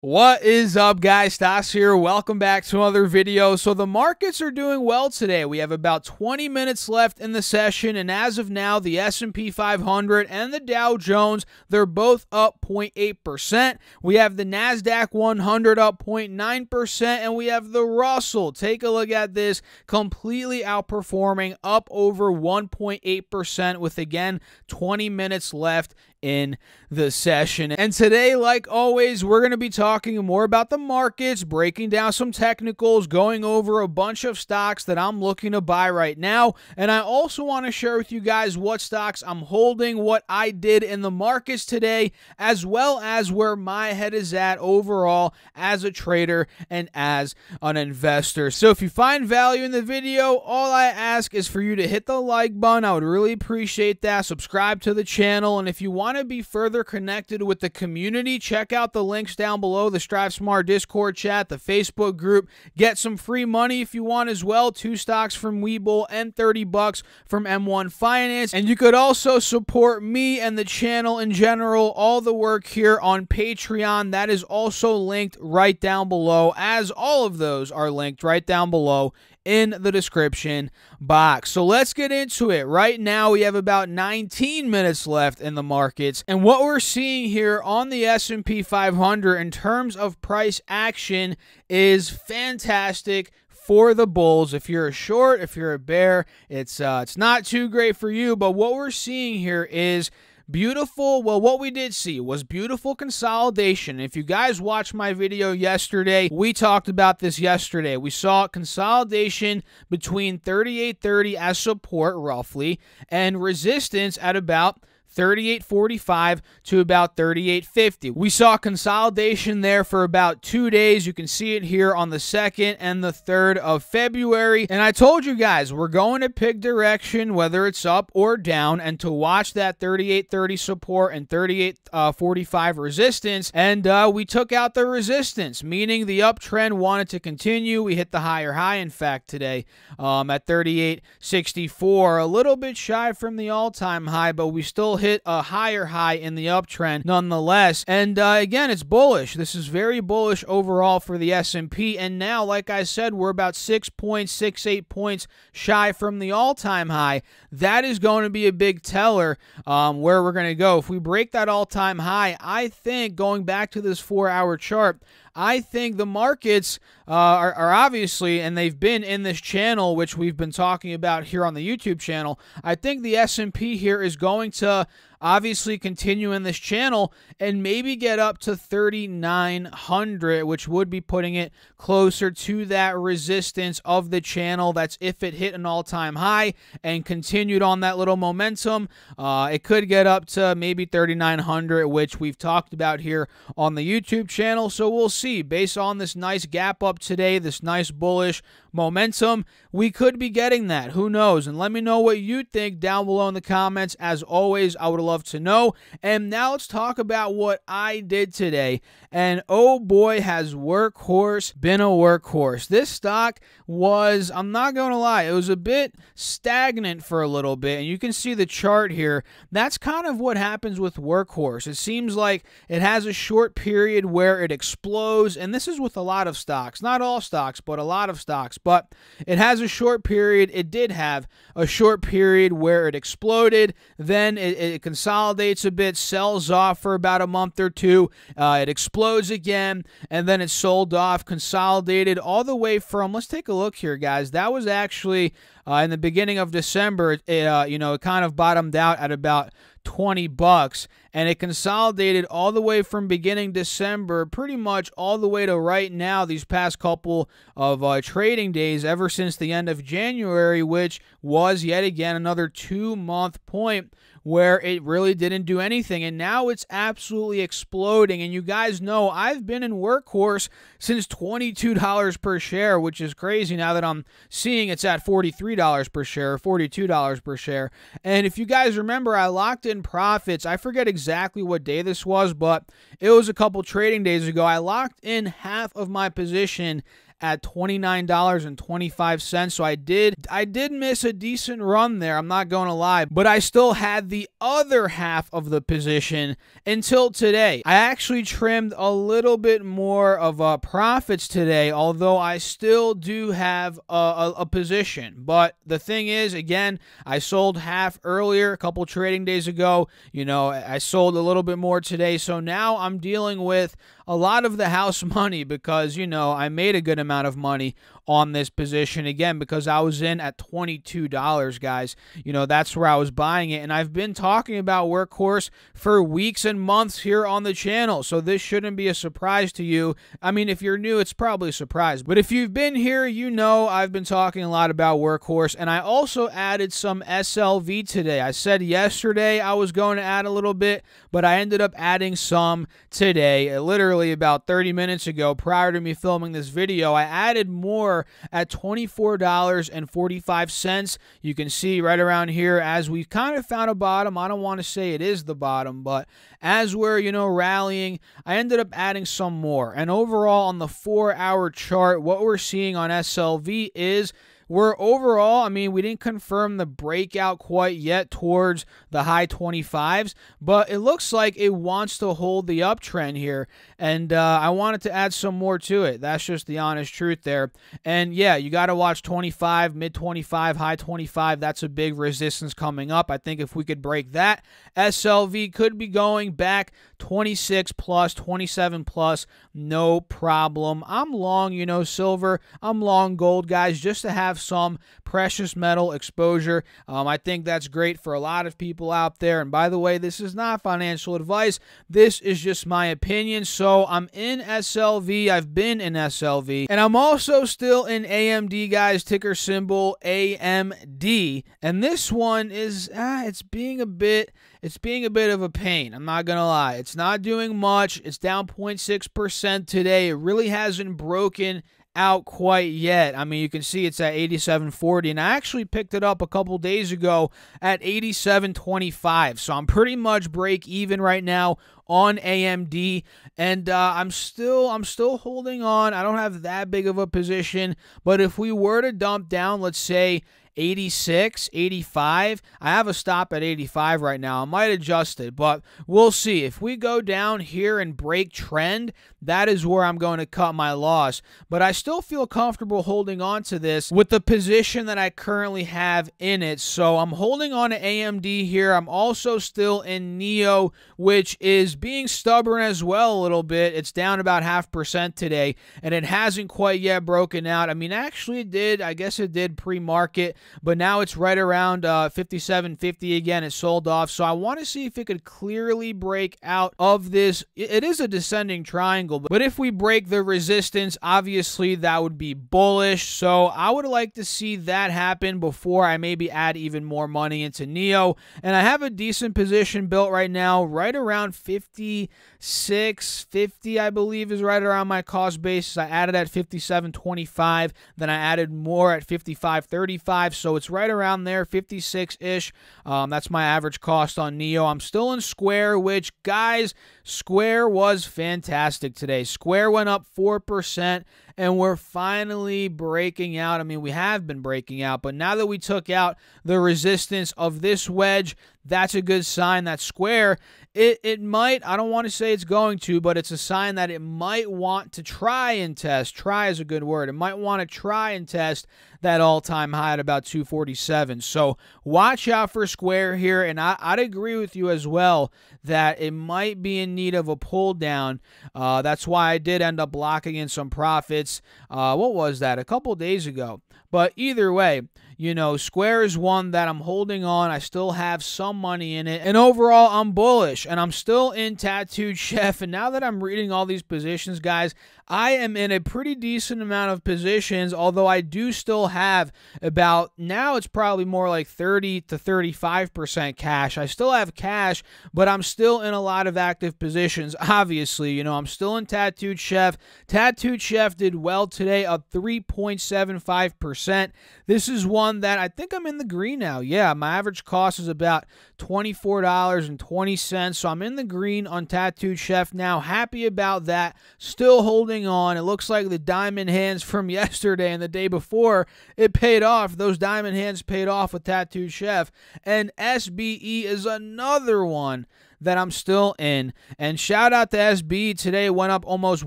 What is up, guys? Stas here. Welcome back to another video. So the markets are doing well today. We have about 20 minutes left in the session, and as of now, the S&P 500 and the Dow Jones, they're both up 0.8%. We have the NASDAQ 100 up 0.9%, and we have the Russell. Take a look at this, completely outperforming, up over 1.8% with, again, 20 minutes left in the session. And today, like always, we're going to be talking more about the markets, breaking down some technicals, going over a bunch of stocks that I'm looking to buy right now. And I also want to share with you guys what stocks I'm holding, what I did in the markets today, as well as where my head is at overall as a trader and as an investor. So if you find value in the video, all I ask is for you to hit the like button. I would really appreciate that. Subscribe to the channel, and if you want to be further connected with the community, check out the links down below, the Strive Smart Discord chat, the Facebook group. Get some free money if you want as well, 2 stocks from WeBull and $30 from M1 Finance. And you could also support me and the channel in general, all the work here on Patreon. That is also linked right down below, as all of those are linked right down below in the description box. So let's get into it. Right now, we have about 19 minutes left in the markets, and what we're seeing here on the S&P 500 in terms of price action is fantastic for the bulls. If you're a short, if you're a bear, it's not too great for you, but what we're seeing here is beautiful. Well, what we did see was beautiful consolidation. If you guys watched my video yesterday, we talked about this yesterday. We saw consolidation between 38.30 as support roughly and resistance at about 38.45 to about 38.50. We saw consolidation there for about 2 days. You can see it here on the 2nd and the 3rd of February. And I told you guys, we're going to pick direction, whether it's up or down, and to watch that 38.30 support and 38.45 resistance. And we took out the resistance, meaning the uptrend wanted to continue. We hit the higher high, in fact, today at 38.64, a little bit shy from the all-time high, but we still hit a higher high in the uptrend nonetheless. And again, it's bullish. This is very bullish overall for the S&P. And now, like I said, we're about 6.68 points shy from the all-time high. That is going to be a big teller where we're going to go. If we break that all-time high, I think, going back to this 4-hour chart, I think the markets are obviously, and they've been in this channel, which we've been talking about here on the YouTube channel, I think the S&P here is going to obviously continue in this channel and maybe get up to 3,900, which would be putting it closer to that resistance of the channel. That's if it hit an all-time high and continued on that little momentum. It could get up to maybe 3,900, which we've talked about here on the YouTube channel. So we'll see. Based on this nice gap up today, this nice bullish momentum, we could be getting that. Who knows? And let me know what you think down below in the comments. As always, I would love to know. And now let's talk about what I did today. And oh boy, has Workhorse been a workhorse. This stock was, I'm not going to lie, it was a bit stagnant for a little bit. And you can see the chart here. That's kind of what happens with Workhorse. It seems like it has a short period where it explodes. And this is with a lot of stocks. Not all stocks, but a lot of stocks. But it has a short period. It did have a short period where it exploded. Then it consolidates a bit, sells off for about a month or two. It explodes again, and then it sold off, consolidated all the way from, let's take a look here, guys. That was actually in the beginning of December. It kind of bottomed out at about $20, and it consolidated all the way from beginning December pretty much all the way to right now, these past couple of trading days, ever since the end of January, which was yet again another 2-month point where it really didn't do anything, and now it's absolutely exploding. And you guys know I've been in Workhorse since $22 per share, which is crazy now that I'm seeing it's at $43 per share, $42 per share. And if you guys remember, I locked in profits. I forget exactly what day this was, but it was a couple trading days ago. I locked in half of my position at $29.25. So I did miss a decent run there, I'm not going to lie, but I still had the other half of the position until today. I actually trimmed a little bit more of profits today, although I still do have a position. But the thing is, again, I sold half earlier a couple trading days ago. You know, I sold a little bit more today, so now I'm dealing with a lot of the house money because, you know, I made a good amount of money on this position, again, because I was in at $22, guys. You know, that's where I was buying it, and I've been talking about Workhorse for weeks and months here on the channel, so this shouldn't be a surprise to you. I mean, if you're new, it's probably a surprise, but if you've been here, you know I've been talking a lot about Workhorse, and I also added some SLV today. I said yesterday I was going to add a little bit, but I ended up adding some today. Literally about 30 minutes ago, prior to me filming this video, I added more at $24.45. You can see right around here as we kind of found a bottom. I don't want to say it is the bottom, but as we're, you know, rallying, I ended up adding some more. And overall on the 4-hour chart, what we're seeing on SLV is we're overall, I mean, we didn't confirm the breakout quite yet towards the high 25s, but it looks like it wants to hold the uptrend here, and I wanted to add some more to it. That's just the honest truth there. And yeah, you got to watch 25, mid 25, high 25. That's a big resistance coming up. I think if we could break that, SLV could be going back 26 plus, 27 plus, no problem. I'm long, you know, silver. I'm long gold, guys, just to have some precious metal exposure. I think that's great for a lot of people out there. And by the way, this is not financial advice. This is just my opinion. So I'm in SLV. I've been in SLV. And I'm also still in AMD, guys, ticker symbol AMD. And this one is, it's being a bit of a pain. I'm not going to lie. It's not doing much. It's down 0.6% today. It really hasn't broken out quite yet. I mean, you can see it's at 87.40, and I actually picked it up a couple days ago at 87.25. So I'm pretty much break even right now on AMD, and I'm still holding on. I don't have that big of a position, but if we were to dump down, let's say 86, 85. I have a stop at 85 right now. I might adjust it, but we'll see. If we go down here and break trend, that is where I'm going to cut my loss. But I still feel comfortable holding on to this with the position that I currently have in it. So I'm holding on to AMD here. I'm also still in NEO, which is being stubborn as well a little bit. It's down about 0.5% today, and it hasn't quite yet broken out. I mean, actually it did. I guess it did pre-market, but now it's right around 57.50 again. It sold off, so I want to see if it could clearly break out of this. It is a descending triangle, but if we break the resistance, obviously that would be bullish. So I would like to see that happen before I maybe add even more money into NEO. And I have a decent position built right now, right around 56.50, I believe, is right around my cost basis. I added at 57.25, then I added more at 55.35. So it's right around there, 56-ish. That's my average cost on NEO. I'm still in Square, which, guys, Square was fantastic today. Square went up 4%, and we're finally breaking out. I mean, we have been breaking out, but now that we took out the resistance of this wedge, that's a good sign that Square, it might, I don't want to say it's going to, but it's a sign that it might want to try and test. Try is a good word. It might want to try and test that all-time high at about 247. So watch out for Square here, and I'd agree with you as well that it might be in need of a pull down. That's why I did end up locking in some profits. What was that? A couple days ago. But either way, you know, Square is one that I'm holding on. I still have some money in it. And overall, I'm bullish. And I'm still in Tattooed Chef. And now that I'm reading all these positions, guys, I am in a pretty decent amount of positions, although I do still have about, now it's probably more like 30 to 35% cash. I still have cash, but I'm still in a lot of active positions. Obviously, you know, I'm still in Tattooed Chef. Tattooed Chef did well today, up 3.75%. This is one one that I think I'm in the green now. Yeah, my average cost is about $24.20, so I'm in the green on Tattooed Chef now. Happy about that. Still holding on. It looks like the diamond hands from yesterday and the day before, it paid off. Those diamond hands paid off with Tattooed Chef. And SBE is another one that I'm still in. And shout out to SBE. Today went up almost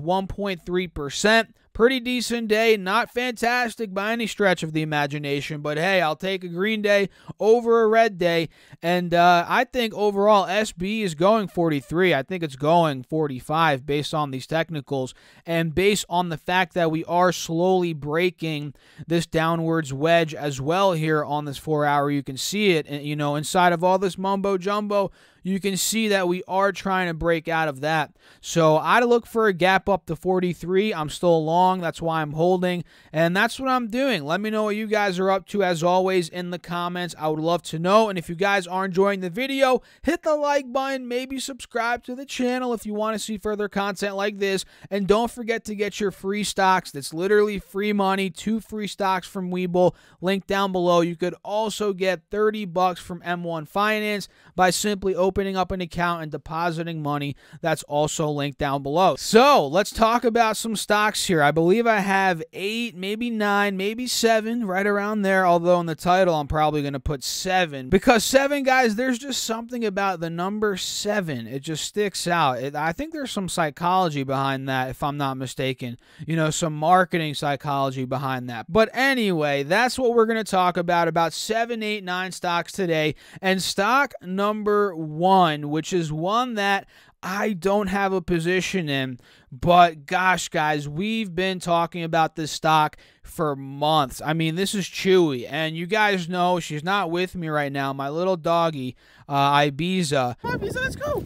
1.3%. Pretty decent day. Not fantastic by any stretch of the imagination, but hey, I'll take a green day over a red day. And I think overall SB is going 43. I think it's going 45 based on these technicals and based on the fact that we are slowly breaking this downwards wedge as well here on this 4 hour. You can see it, you know, inside of all this mumbo jumbo. You can see that we are trying to break out of that. So I'd look for a gap up to 43. I'm still long. That's why I'm holding. And that's what I'm doing. Let me know what you guys are up to, as always, in the comments. I would love to know. And if you guys are enjoying the video, hit the like button. Maybe subscribe to the channel if you want to see further content like this. And don't forget to get your free stocks. That's literally free money. 2 free stocks from WeBull. Link down below. You could also get $30 from M1 Finance by simply opening up an account and depositing money. That's also linked down below. So let's talk about some stocks here. I believe I have 8, maybe 9, maybe 7, right around there. Although in the title, I'm probably going to put 7. Because 7, guys, there's just something about the number 7. It just sticks out. I think there's some psychology behind that, if I'm not mistaken. You know, some marketing psychology behind that. But anyway, that's what we're going to talk about 7, 8, 9 stocks today. And stock number 1, which is one that I don't have a position in, but gosh, guys, we've been talking about this stock for months. I mean, this is Chewy, and you guys know she's not with me right now. My little doggy, Ibiza. Come on, Ibiza, let's go.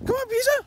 Come on, Ibiza.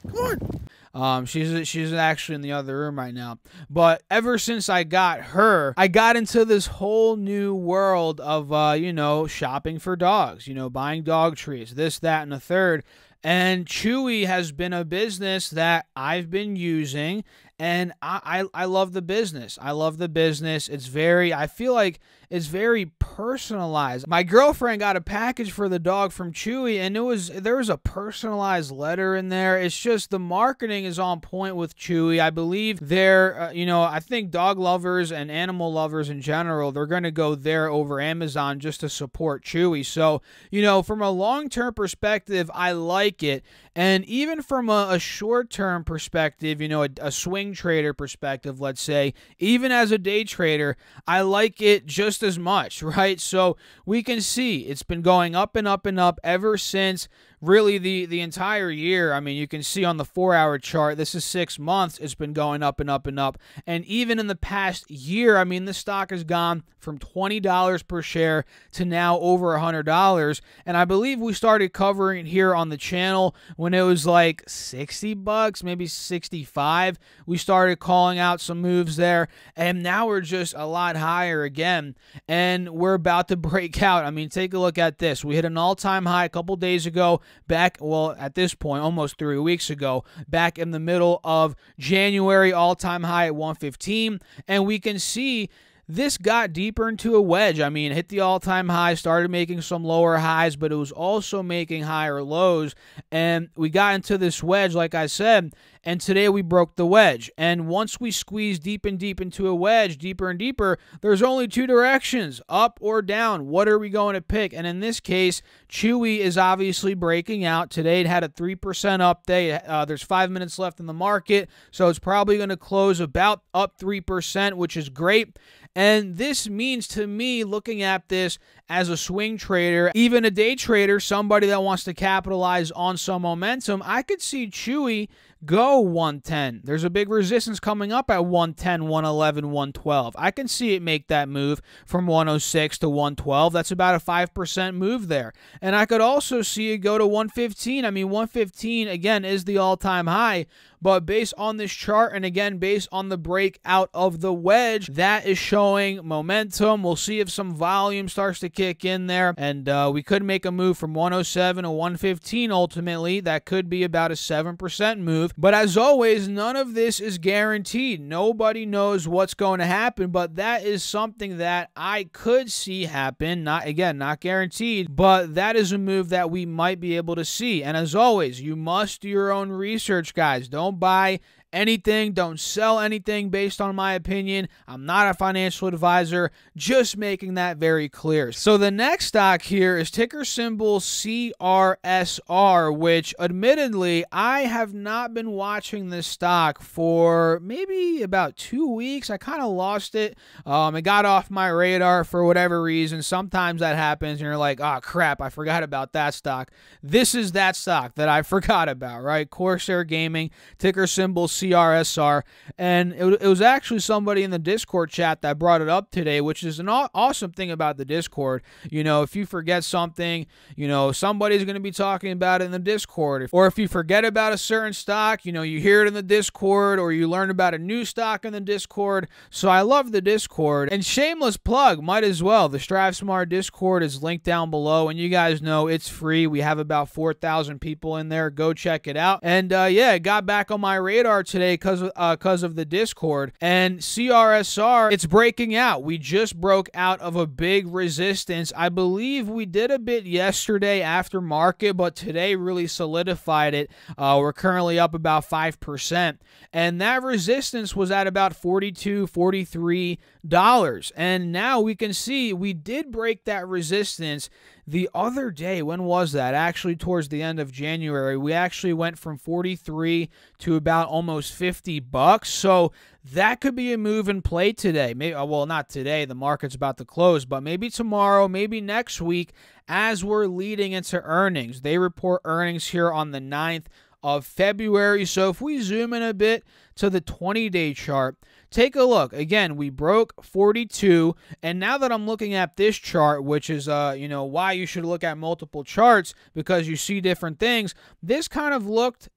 Come on. She's actually in the other room right now. But ever since I got her, I got into this whole new world of, you know, shopping for dogs, you know, buying dog treats, this, that, and a third. And Chewy has been a business that I've been using, and I love the business. I love the business. It's very, I feel like it's very personalized. My girlfriend got a package for the dog from Chewy, and there was a personalized letter in there. It's just the marketing is on point with Chewy. I believe they're, you know, I think dog lovers and animal lovers in general, they're going to go there over Amazon just to support Chewy. So, you know, from a long-term perspective, I like it. And even from a short-term perspective, you know, a swing trader perspective, let's say, even as a day trader, I like it just as much, right? So we can see it's been going up and up and up ever since really the entire year. I mean, you can see on the 4-hour chart, this is 6 months, it's been going up and up and up. And even in the past year, I mean, the stock has gone from $20 per share to now over $100. And I believe we started covering it here on the channel when it was like 60 bucks, maybe 65. We started calling out some moves there, and now we're just a lot higher again, and we're about to break out. I mean, take a look at this. We hit an all-time high a couple days ago, back, well, at this point, almost 3 weeks ago, back in the middle of January, all-time high at 115, and we can see this got deeper into a wedge. I mean, hit the all-time high, started making some lower highs, but it was also making higher lows, and we got into this wedge, like I said, and today we broke the wedge. And once we squeeze deep and deep into a wedge, deeper and deeper, there's only 2 directions, up or down. What are we going to pick? And in this case, Chewy is obviously breaking out. Today it had a 3% up day. There's 5 minutes left in the market, so it's probably going to close about up 3%, which is great. And this means to me, looking at this as a swing trader, even a day trader, somebody that wants to capitalize on some momentum, I could see Chewy go 110. There's a big resistance coming up at 110, 111, 112. I can see it make that move from 106 to 112. That's about a 5% move there. And I could also see it go to 115. I mean, 115, again, is the all-time high, but based on this chart, and again, based on the breakout of the wedge, that is showing momentum. We'll see if some volume starts to kick in there, and we could make a move from 107 to 115 ultimately. That could be about a 7% move, but as always, none of this is guaranteed. Nobody knows what's going to happen, but that is something that I could see happen. Not guaranteed, but that is a move that we might be able to see. And as always, you must do your own research, guys. Don't buy anything, don't sell anything based on my opinion. I'm not a financial advisor, just making that very clear. So the next stock here is ticker symbol CRSR, which admittedly, I have not been watching this stock for maybe about 2 weeks. I kind of lost it. It got off my radar for whatever reason. Sometimes that happens and you're like, oh crap, I forgot about that stock. This is that stock that I forgot about, right? Corsair Gaming, ticker symbol CRSR, and it was actually somebody in the Discord chat that brought it up today, which is an awesome thing about the Discord. You know, if you forget something, you know, somebody's going to be talking about it in the Discord. Or if you forget about a certain stock, you know, you hear it in the Discord, or you learn about a new stock in the Discord. So I love the Discord. And shameless plug, might as well, the StriveSmart Discord is linked down below, and you guys know it's free. We have about 4,000 people in there. Go check it out. And yeah, it got back on my radar today because of the Discord. And CRSR, it's breaking out. We just broke out of a big resistance. I believe we did a bit yesterday after market, but today really solidified it. We're currently up about 5%, and that resistance was at about $42, $43. And now we can see we did break that resistance the other day. When was that? Actually, towards the end of January, we actually went from 43 to about almost 50 bucks. So that could be a move in play today. Maybe, well, not today. The market's about to close, but maybe tomorrow, maybe next week, as we're leading into earnings. They report earnings here on the 9th of February. So if we zoom in a bit to the 20-day chart, take a look. Again, we broke 42, and now that I'm looking at this chart, which is you know, why you should look at multiple charts, because you see different things. This kind of looked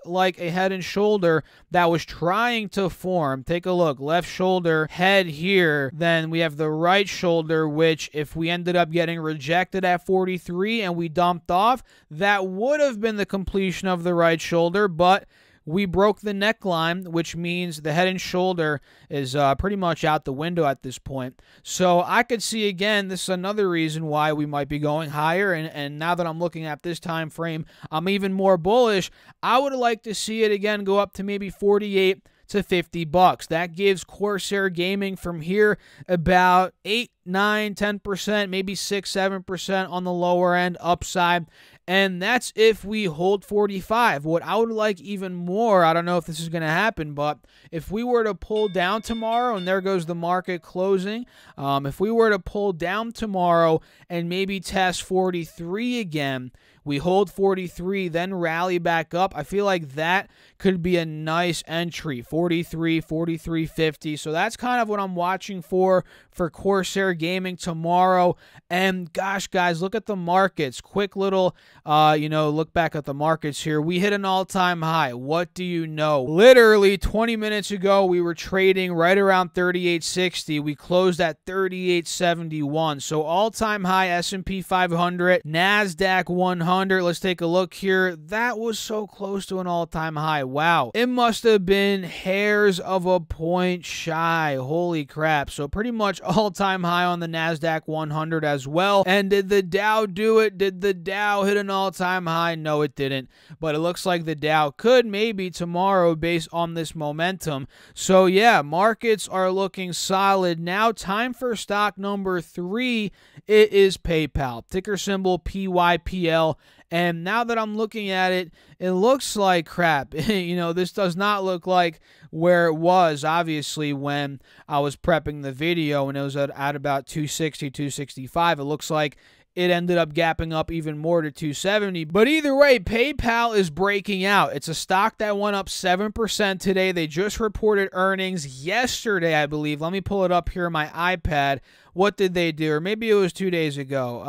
like a head and shoulder that was trying to form. Take a look, left shoulder, head here. Then we have the right shoulder, which if we ended up getting rejected at 43 and we dumped off, that would have been the completion of the right shoulder, but we broke the neckline, which means the head and shoulder is pretty much out the window at this point. So I could see, again, this is another reason why we might be going higher. And now that I'm looking at this time frame, I'm even more bullish. I would like to see it again go up to maybe 48 to 50 bucks. That gives Corsair Gaming from here about 8, 9, 10%, maybe 6, 7% on the lower end upside. And that's if we hold 45. What I would like even more, I don't know if this is going to happen, but if we were to pull down tomorrow, and there goes the market closing, if we were to pull down tomorrow and maybe test 43 again, we hold 43, then rally back up, I feel like that could be a nice entry, 43, 43.50. So that's kind of what I'm watching for Corsair Gaming tomorrow. And gosh, guys, look at the markets. Quick little, you know, look back at the markets here. We hit an all-time high. What do you know? Literally 20 minutes ago, we were trading right around 38.60. We closed at 38.71. So all-time high S&P 500, NASDAQ 100. Let's take a look here. That was so close to an all-time high. Wow. It must have been hairs of a point shy. Holy crap. So pretty much all-time high on the NASDAQ 100 as well. And did the Dow do it? Did the Dow hit an all-time high? No, it didn't. But it looks like the Dow could maybe tomorrow based on this momentum. So yeah, markets are looking solid. Now time for stock number 3. It is PayPal. Ticker symbol PYPL. And now that I'm looking at it, it looks like crap. You know, this does not look like where it was, obviously, when I was prepping the video, and it was at about 260, 265. It looks like it ended up gapping up even more to 270. But either way, PayPal is breaking out. It's a stock that went up 7% today. They just reported earnings yesterday, I believe. Let me pull it up here on my iPad. What did they do? Or maybe it was 2 days ago.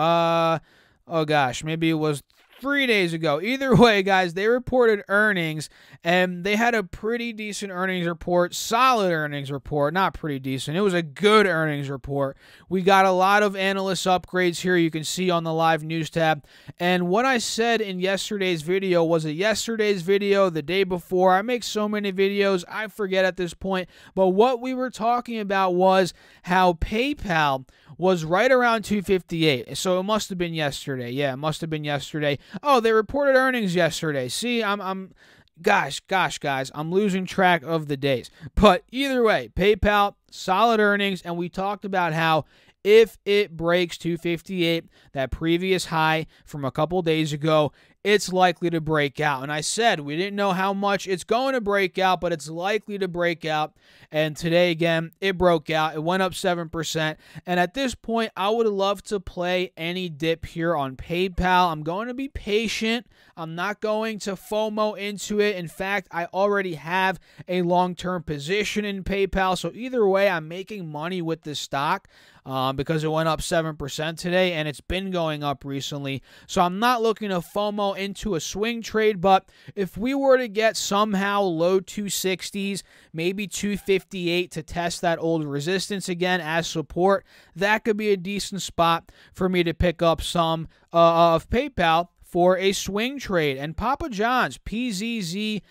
Oh gosh, maybe it was 3 days ago. Either way, guys, they reported earnings, and they had a pretty decent earnings report, solid earnings report, not pretty decent. It was a good earnings report. We got a lot of analyst upgrades here you can see on the live news tab. And what I said in yesterday's video, was it yesterday's video, the day before? I make so many videos, I forget at this point. But what we were talking about was how PayPal was right around 258. So it must have been yesterday. Yeah, it must have been yesterday. Oh, they reported earnings yesterday. See, gosh, guys, I'm losing track of the days. But either way, PayPal, solid earnings, and we talked about how if it breaks 258, that previous high from a couple days ago, it's likely to break out. And I said we didn't know how much it's going to break out, but it's likely to break out. And today, again, it broke out. It went up 7%. And at this point, I would love to play any dip here on PayPal. I'm going to be patient. I'm not going to FOMO into it. In fact, I already have a long-term position in PayPal. So either way, I'm making money with this stock because it went up 7% today, and it's been going up recently. So I'm not looking to FOMO into a swing trade, but if we were to get somehow low 260s, maybe 258 to test that old resistance again as support, that could be a decent spot for me to pick up some of PayPal for a swing trade. And Papa John's, PZZA,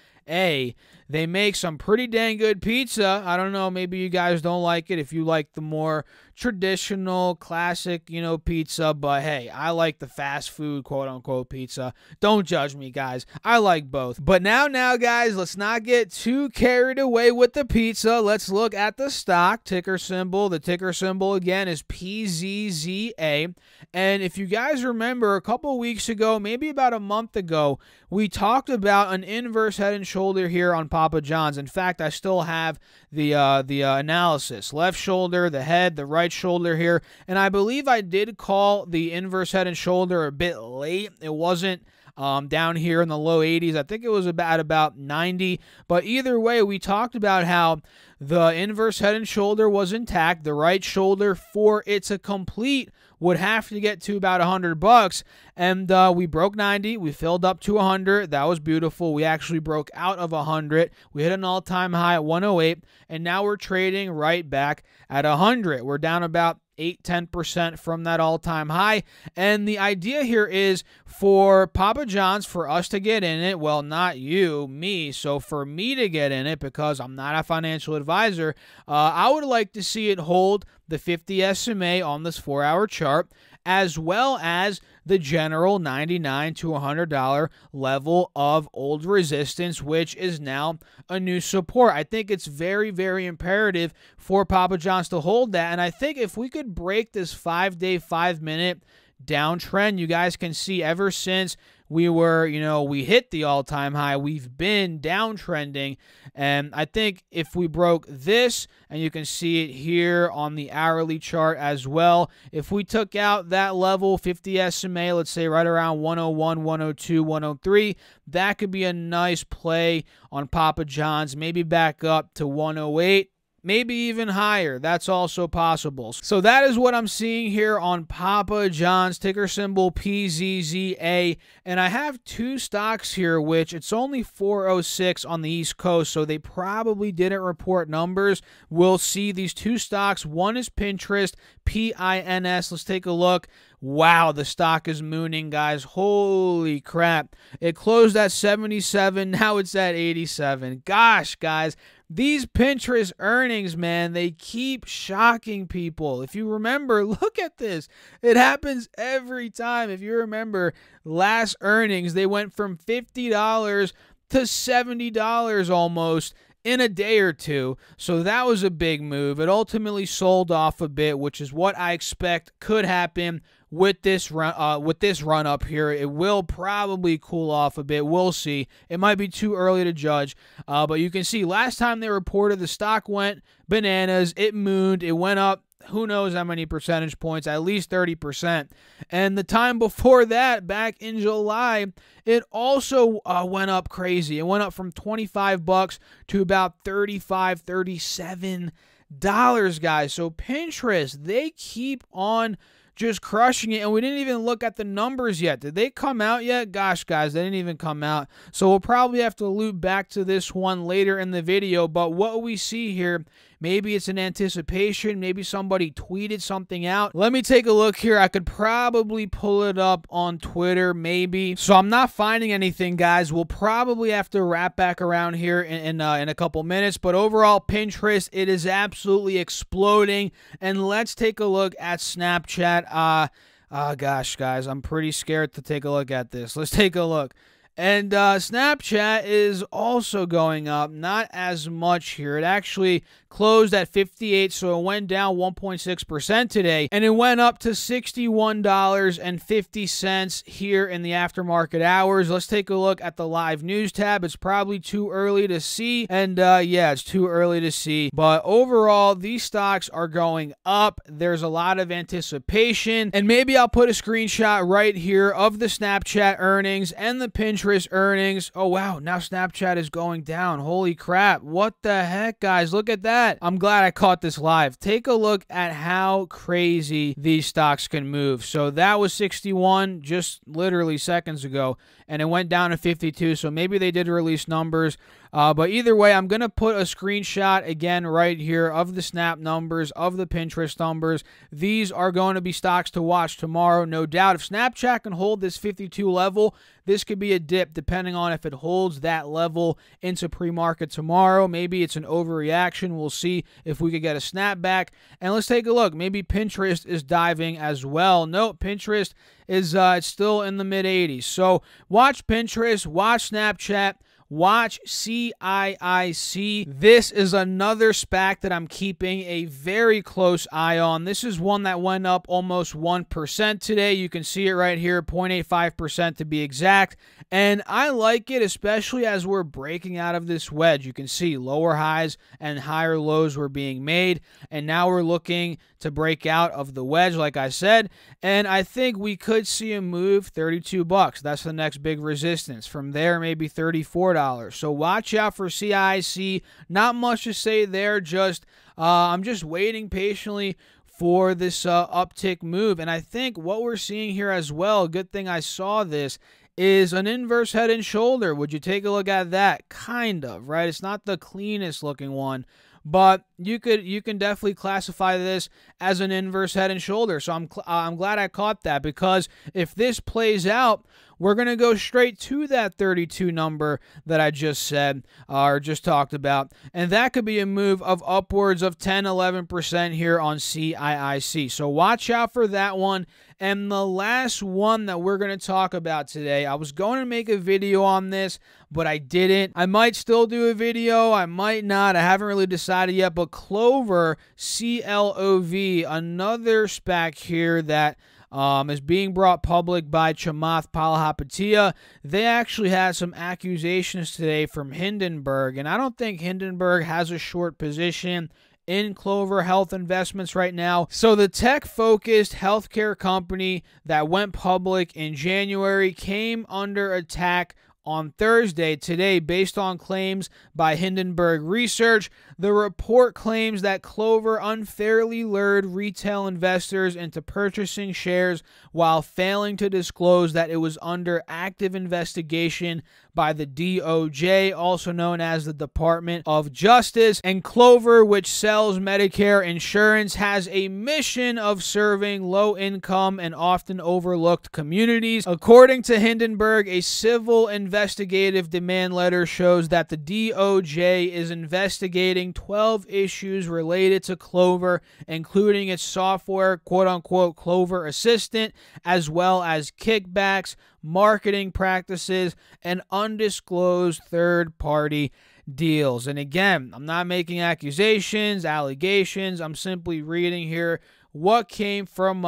they make some pretty dang good pizza. I don't know, maybe you guys don't like it if you like the more traditional, classic, pizza. But hey, I like the fast food, quote-unquote, pizza. Don't judge me, guys. I like both. But now, guys, let's not get too carried away with the pizza. Let's look at the stock ticker symbol. The ticker symbol, again, is PZZA. And if you guys remember, a couple weeks ago, maybe about a month ago, we talked about an inverse head and shoulder here on Papa John's. In fact, I still have the analysis. Left shoulder, the head, the right shoulder here. And I believe I did call the inverse head and shoulder a bit late. It wasn't down here in the low 80s. I think it was about 90. But either way, we talked about how the inverse head and shoulder was intact. The right shoulder, for it to complete, would have to get to about $100. And we broke 90. We filled up to 100. That was beautiful. We actually broke out of 100. We hit an all-time high at 108. And now we're trading right back at 100. We're down about 8-10% from that all-time high. And the idea here is for Papa John's, for us to get in it, well, not you, me. So for me to get in it, because I'm not a financial advisor, I would like to see it hold the 50 SMA on this 4-hour chart, as well as the general $99 to $100 level of old resistance, which is now a new support. I think it's very, very imperative for Papa John's to hold that. And I think if we could break this 5-day, 5-minute downtrend, you guys can see ever since we hit the all-time high, we've been downtrending. And I think if we broke this, and you can see it here on the hourly chart as well, if we took out that level 50 SMA, let's say right around 101, 102, 103, that could be a nice play on Papa John's, maybe back up to 108. Maybe even higher. That's also possible. So that is what I'm seeing here on Papa John's, ticker symbol PZZA. And I have two stocks here, which it's only 4:06 on the East Coast, so they probably didn't report numbers. We'll see these two stocks. One is Pinterest, PINS. Let's take a look. Wow, the stock is mooning, guys. Holy crap. It closed at 77. Now it's at 87. Gosh, guys. These Pinterest earnings, man, they keep shocking people. If you remember, look at this. It happens every time. If you remember last earnings, they went from $50 to $70 almost in a day or two. So that was a big move. It ultimately sold off a bit, which is what I expect could happen with this run up here. It will probably cool off a bit. We'll see. It might be too early to judge, but you can see last time they reported, the stock went bananas. It mooned. It went up who knows how many percentage points, at least 30%. And the time before that, back in July, it also went up crazy. It went up from $25 to about $35, $37, guys. So Pinterest, they keep on just crushing it, and we didn't even look at the numbers yet. Did they come out yet? Gosh, guys, they didn't even come out. So we'll probably have to loop back to this one later in the video, but what we see here, maybe it's an anticipation, maybe somebody tweeted something out. Let me take a look here. I could probably pull it up on Twitter, maybe. So I'm not finding anything, guys. We'll probably have to wrap back around here in a couple minutes, but overall, Pinterest, it is absolutely exploding. And let's take a look at Snapchat. Gosh, guys, I'm pretty scared to take a look at this. Let's take a look. And Snapchat is also going up, not as much here. It actually closed at 58, so it went down 1.6% today, and it went up to $61.50 here in the aftermarket hours. Let's take a look at the live news tab. It's probably too early to see, and yeah, it's too early to see, but overall, these stocks are going up. There's a lot of anticipation, and maybe I'll put a screenshot right here of the Snapchat earnings and the Pinterest earnings. Oh, wow, now Snapchat is going down. Holy crap. What the heck, guys? Look at that. I'm glad I caught this live. Take a look at how crazy these stocks can move. So that was 61 just literally seconds ago, and it went down to 52, so maybe they did release numbers. But either way, I'm going to put a screenshot again right here of the Snap numbers, of the Pinterest numbers. These are going to be stocks to watch tomorrow, no doubt. If Snapchat can hold this 52 level, this could be a dip depending on if it holds that level into pre-market tomorrow. Maybe it's an overreaction. We'll see if we could get a snapback. And let's take a look. Maybe Pinterest is diving as well. Nope, Pinterest is it's still in the mid-80s. So watch Pinterest, watch Snapchat, watch CIIC. This is another SPAC that I'm keeping a very close eye on. This is one that went up almost 1% today. You can see it right here, 0.85% to be exact. And I like it, especially as we're breaking out of this wedge. You can see lower highs and higher lows were being made. And now we're looking to break out of the wedge, like I said. And I think we could see a move, 32 bucks. That's the next big resistance. From there, maybe $34. So watch out for CIC. Not much to say there. I'm just waiting patiently for this uptick move. And I think what we're seeing here as well, good thing I saw this, is an inverse head and shoulder. Would you take a look at that? Kind of, right? It's not the cleanest looking one, but you can definitely classify this as an inverse head and shoulder. So I'm glad I caught that, because if this plays out, we're going to go straight to that 32 number that I just said or just talked about. And that could be a move of upwards of 10-11% here on CIIC. So watch out for that one. And the last one that we're going to talk about today, I was going to make a video on this, but I didn't. I might still do a video. I might not. I haven't really decided yet. But Clover, CLOV, another SPAC here that is being brought public by Chamath Palihapitiya. They actually had some accusations today from Hindenburg, and I don't think Hindenburg has a short position in Clover Health Investments right now. So the tech-focused healthcare company that went public in January came under attack on Thursday, today, based on claims by Hindenburg Research. The report claims that Clover unfairly lured retail investors into purchasing shares while failing to disclose that it was under active investigation by the DOJ, also known as the Department of Justice. And Clover, which sells Medicare insurance, has a mission of serving low-income and often overlooked communities. According to Hindenburg, a civil investigative demand letter shows that the DOJ is investigating 12 issues related to Clover, including its software, quote-unquote, Clover Assistant, as well as kickbacks, marketing practices, and undisclosed third-party deals. And again, I'm not making accusations, allegations. I'm simply reading here what came from,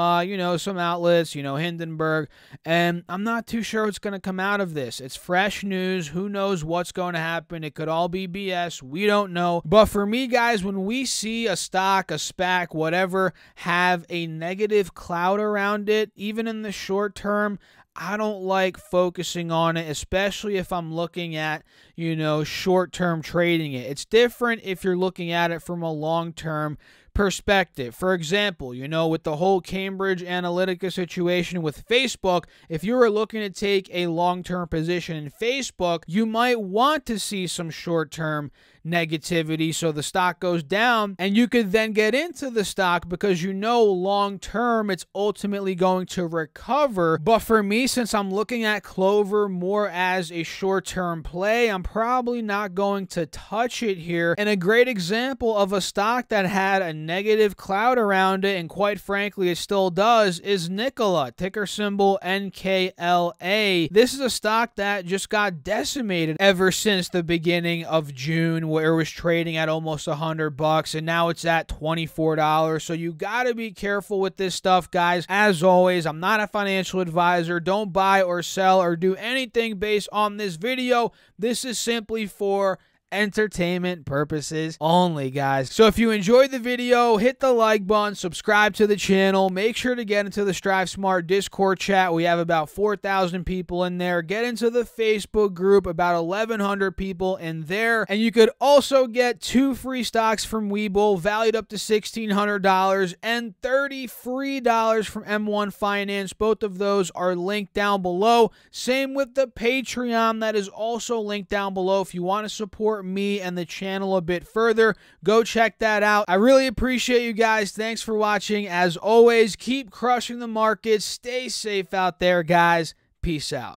some outlets, Hindenburg, and I'm not too sure what's going to come out of this. It's fresh news. Who knows what's going to happen? It could all be BS. We don't know. But for me, guys, when we see a stock, a SPAC, whatever, have a negative cloud around it, even in the short term, I don't like focusing on it, especially if I'm looking at, short-term trading it. It's different if you're looking at it from a long-term perspective. For example, with the whole Cambridge Analytica situation with Facebook, if you were looking to take a long-term position in Facebook, you might want to see some short-term negativity so the stock goes down, and you could then get into the stock because long term it's ultimately going to recover. But for me, since I'm looking at Clover more as a short-term play, I'm probably not going to touch it here. And a great example of a stock that had a negative cloud around it, and quite frankly it still does, is Nikola, ticker symbol NKLA. This is a stock that just got decimated ever since the beginning of June, where it was trading at almost $100, and now it's at $24. So you got to be careful with this stuff, guys. As always, I'm not a financial advisor. Don't buy or sell or do anything based on this video. This is simply for entertainment purposes only, guys. So if you enjoyed the video, hit the like button, subscribe to the channel, make sure to get into the Strive Smart Discord chat. We have about 4,000 people in there. Get into the Facebook group, about 1,100 people in there, and you could also get 2 free stocks from WeBull valued up to $1,600 and $30 free from M1 Finance. Both of those are linked down below. Same with the Patreon, that is also linked down below. If you want to support me and the channel a bit further, go check that out. I really appreciate you guys. Thanks for watching. As always, keep crushing the markets. Stay safe out there, guys. Peace out.